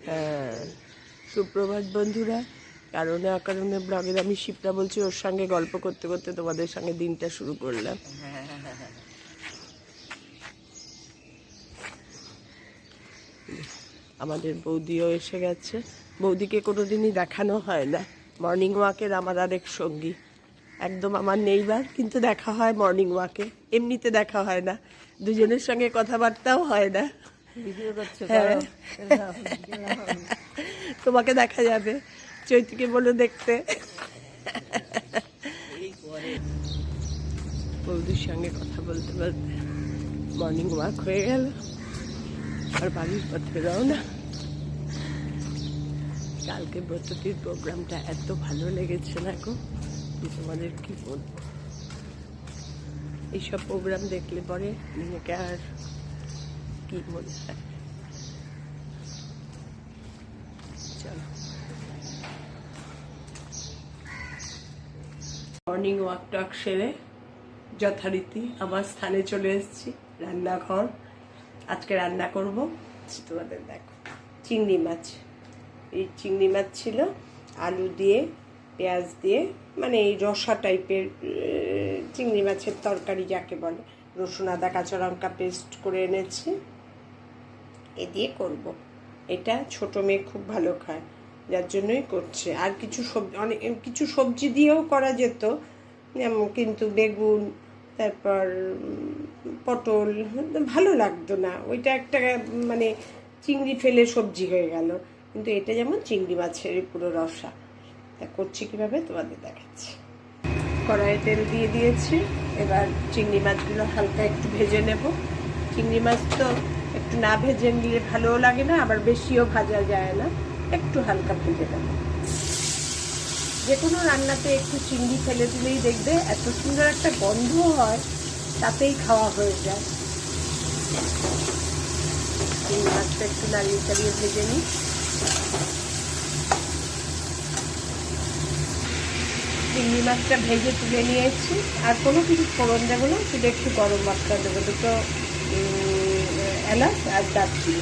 হ্যাঁ, সুপ্রভাত বন্ধুরা। কারণে অকারণে ব্লগের আমি শিপ্রা বলছি, ওর সঙ্গে গল্প করতে করতে তোমাদের সঙ্গে দিনটা শুরু করলাম। আমাদের বৌদিও এসে গেছে। বৌদিকে কোনোদিনই দেখানো হয় না। মর্নিং ওয়াকের আমার আরেক সঙ্গী, একদম আমার নেইবার, কিন্তু দেখা হয় মর্নিং ওয়াকে, এমনিতে দেখা হয় না। দুজনের সঙ্গে কথাবার্তাও হয় না। হ্যাঁ, তোমাকে দেখা যাবে, চৈতিকে বলে দেখতে। বৌদির সঙ্গে কথা বলতে বলতে মর্নিং ওয়াক হয়ে গেল, আর বাড়ির পথে রওনা। কালকে ব্রতটির প্রোগ্রামটা এত ভালো লেগেছে না গো, তোমাদের কি বলবো। এইসব প্রোগ্রাম দেখলে পরে নিজেকে আর কি মনে হয়। চলো, মর্নিং ওয়াক টক সেরে যথারীতি আমার স্থানে চলে এসেছি, রান্নাঘর। আজকে রান্না করব, তোমাদের দেখো, চিংড়ি মাছ। এই চিংড়ি মাছ ছিল আলু দিয়ে, পেঁয়াজ দিয়ে, মানে এই রসা টাইপের চিংড়ি মাছের তরকারি যাকে বলে। রসুন আদা কাঁচা লঙ্কা পেস্ট করে এনেছি, এ দিয়ে করব। এটা ছোট মেয়ে খুব ভালো খায়, যার জন্যই করছে। আর কিছু সবজি, অনেক কিছু সবজি দিয়েও করা যেত, কিন্তু বেগুন, তারপর পটল ভালো লাগতো না। ওইটা একটা মানে চিংড়ি ফেলে সবজি হয়ে গেল। কিন্তু এটা যেমন চিংড়ি মাছের পুরো রসা। তা করছি কীভাবে তোমাদের দেখাচ্ছি। কড়াইয়ে তেল দিয়ে দিয়েছি, এবার চিংড়ি মাছগুলো হালকা একটু ভেজে নেব। চিংড়ি মাছ তো একটু না ভেজে নিলে ভালোও লাগে না, আবার বেশিও ভাজা যায় না, একটু হালকা ভেজে নেব। যে কোনো রান্নাতে একটু চিংড়ি ফেলে দিলেই দেখবে এত সুন্দর একটা গন্ধ হয়, তাতেই খাওয়া হয়ে যায়। চিংড়ি মাছটা একটু নাড়িয়ে চাড়িয়ে ভেজে নিই। চিংড়ি মাছটা ভেজে তুলে নিয়েছি, আর কোনো কিছু ফোড়ন দেবো না, শুধু একটু গরম মশলা দেবো, দুটো এলাচ আর দারচিনি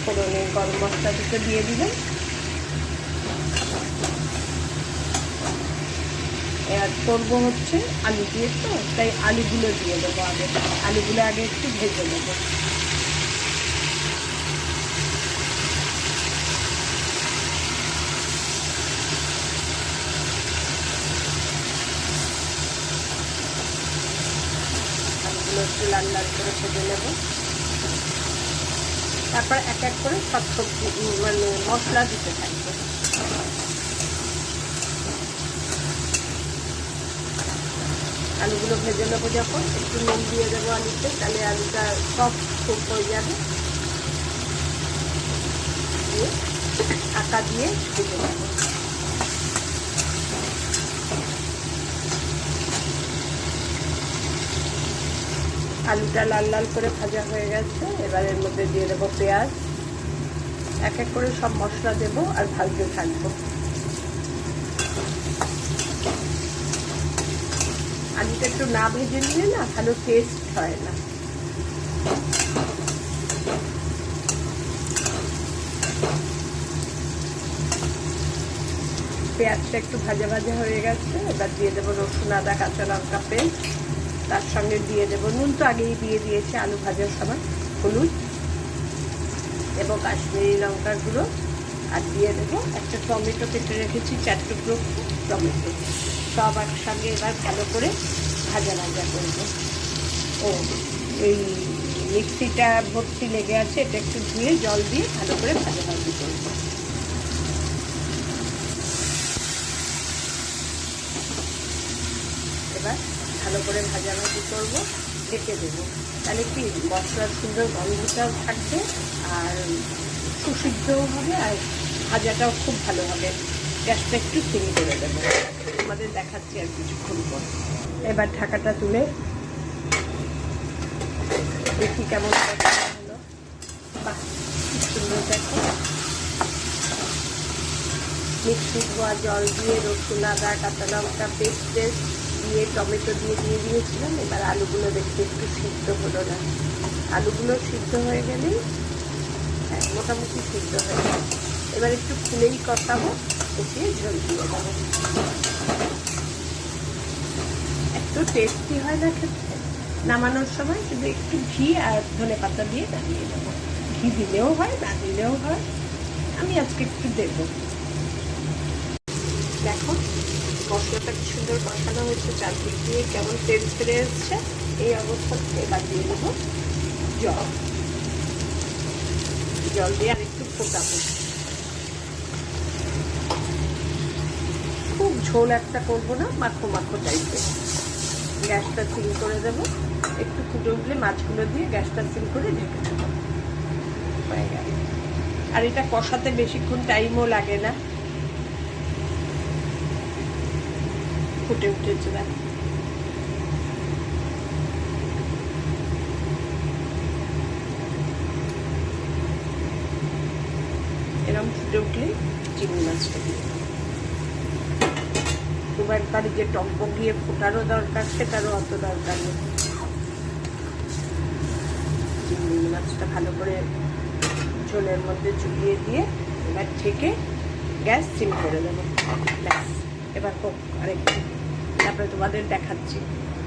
ফোড়নে গরম মশলা দুটো দিয়ে দিলাম। আর করবো হচ্ছে আলু দিয়ে, তো তাই আলুগুলো দিয়ে দেবো আগে। আলুগুলো আগে একটু ভেজে নেবো। আলুগুলো একটু লাল লাল করে ভেজে নেবো। তারপর এক এক করে সব সবজি মানে মশলা দিতে থাকবো। আলুগুলো ভেজে নেবো যখন, একটু নুন দিয়ে দেবো আলুতে, তাহলে আলুটা সফট খুব হয়ে যাবে। দিয়ে ঢাকা দিয়ে ভেজে নেবো। আলুটা লাল লাল করে ভাজা হয়ে গেছে, এবার এর মধ্যে দিয়ে দেবো পেঁয়াজ। এক এক করে সব মশলা দেবো আর ভাজতে থাকবো। আলুটা একটু না ভেজে নিলে না ভালো টেস্ট হয় না। পেঁয়াজটা একটু ভাজা ভাজা হয়ে গেছে, এবার দিয়ে দেবো রসুন আদা কাঁচা লঙ্কা পেস্ট। তার সঙ্গে দিয়ে দেবো, নুন তো আগেই দিয়ে দিয়েছি আলু ভাজার সময়, হলুদ এবং কাশ্মীরি লঙ্কার গুঁড়ো। আর দিয়ে দেবো একটা টমেটো কেটে রেখেছি, 4 টুকরো টমেটো। সব একসঙ্গে এবার ভালো করে ভাজা ভাজা করবো। ও এই মিক্সিটা ভর্তি লেগে আছে, এটা একটু ধুয়ে জল দিয়ে ভালো করে ভাজা ভাজি করবো। এবার ভালো করে ভাজাভাজি করবো, ঢেকে দেবো। তাহলে কি মশলার সুন্দর গন্ধটাও থাকবে, আর সুসিদ্ধও হবে, আর ভাজাটাও খুব ভালো হবে। গ্যাসটা একটু সিম করে দেবো। আমাদের দেখাচ্ছি আর কিছুক্ষণ পর। এবার ঢাকাটা তুলে দেখি কেমন হলো। বাহ, খুব সুন্দর দেখো। মিক্সি ধোয়া জল দিয়ে রসুন আদা কাঁচা লঙ্কা পেস্ট দিয়ে টমেটো দিয়ে দিয়েছিলাম। এবার আলুগুলো দেখতে একটু সিদ্ধ হলো না, আলুগুলো সিদ্ধ হয়ে গেলেই মোটামুটি সিদ্ধ হয়ে গেছে। এবার একটু খুলেই কষাবো, কষিয়ে ঝোল দিয়ে দেবো। এত টেস্টি হয় না খেতে। নামানোর সময় শুধু একটু ঘি আর ধনেপাতা দিয়ে নামিয়ে দেবো। ঘি দিলেও হয়, না দিলেও হয়, আমি আজকে একটু দেবো। দেখো মশলাটা কি সুন্দর কষানো হয়েছে, চারদিক দিয়ে কেমন তেল ছেড়ে এসছে। এই অবস্থাতে এবার দিয়ে দেবো জল। জল দিয়ে আর একটু ফোটাবো। খুব ঝোল একটা করবো না, মাখো মাখো টাইপের। গ্যাসটা সিম করে দেবো। একটু ফুটে উঠলে মাছগুলো দিয়ে গ্যাসটা সিম করে ঢেকে দেবো। হয়ে গেল। আর এটা কষাতে বেশিক্ষণ টাইমও লাগে না। ফুটে উঠেছে দেখো। এরকম ফুটে উঠলে চিংড়ি মাছটা দিয়ে খুব একবার যে টম্পক গিয়ে ফোটারও দরকার, সেটারও অত দরকার নেই। চিংড়ি মাছটা ভালো করে ঝোলের মধ্যে চুবিয়ে দিয়ে এবার ঢেকে গ্যাস সিম করে দেবো। ব্যাস, এবার হোক আরেকটু, তারপরে তোমাদের দেখাচ্ছি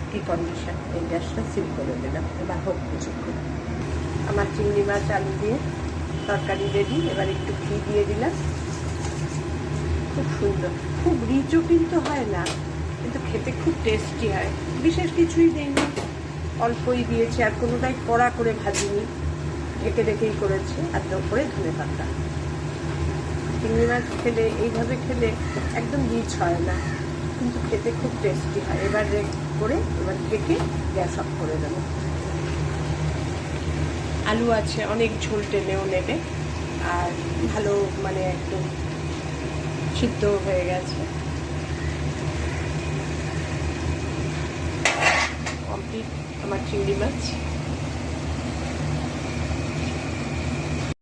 কি কন্ডিশন। এই গ্যাসটা সিম করে দিলাম, এবার হোক কিছুক্ষণ। আমার চিংড়ি মাছ আলু দিয়ে তরকারি রেডি। এবার একটু ঘি দিয়ে দিলাম। খুব সুন্দর, খুব রিচও কিন্তু হয় না, কিন্তু খেতে খুব টেস্টি হয়। বিশেষ কিছুই দেয়নি, অল্পই দিয়েছি, আর কোনোটাই কড়া করে ভাজিনি, ঢেকে ঢেকেই করেছি। আর ওপরে ধনেপাতা। চিংড়ি মাছ খেলে এইভাবে খেলে একদম রিচ হয় না, কিন্তু খেতে খুব টেস্টি হয়। এবার করে এবার ঢেকে গ্যাস অফ করে দেবো। আলু আছে, অনেক ঝোল টেনেও নেবে, আর ভালো মানে একদম সিদ্ধ হয়ে গেছে। কমপ্লিট আমার চিংড়ি মাছ।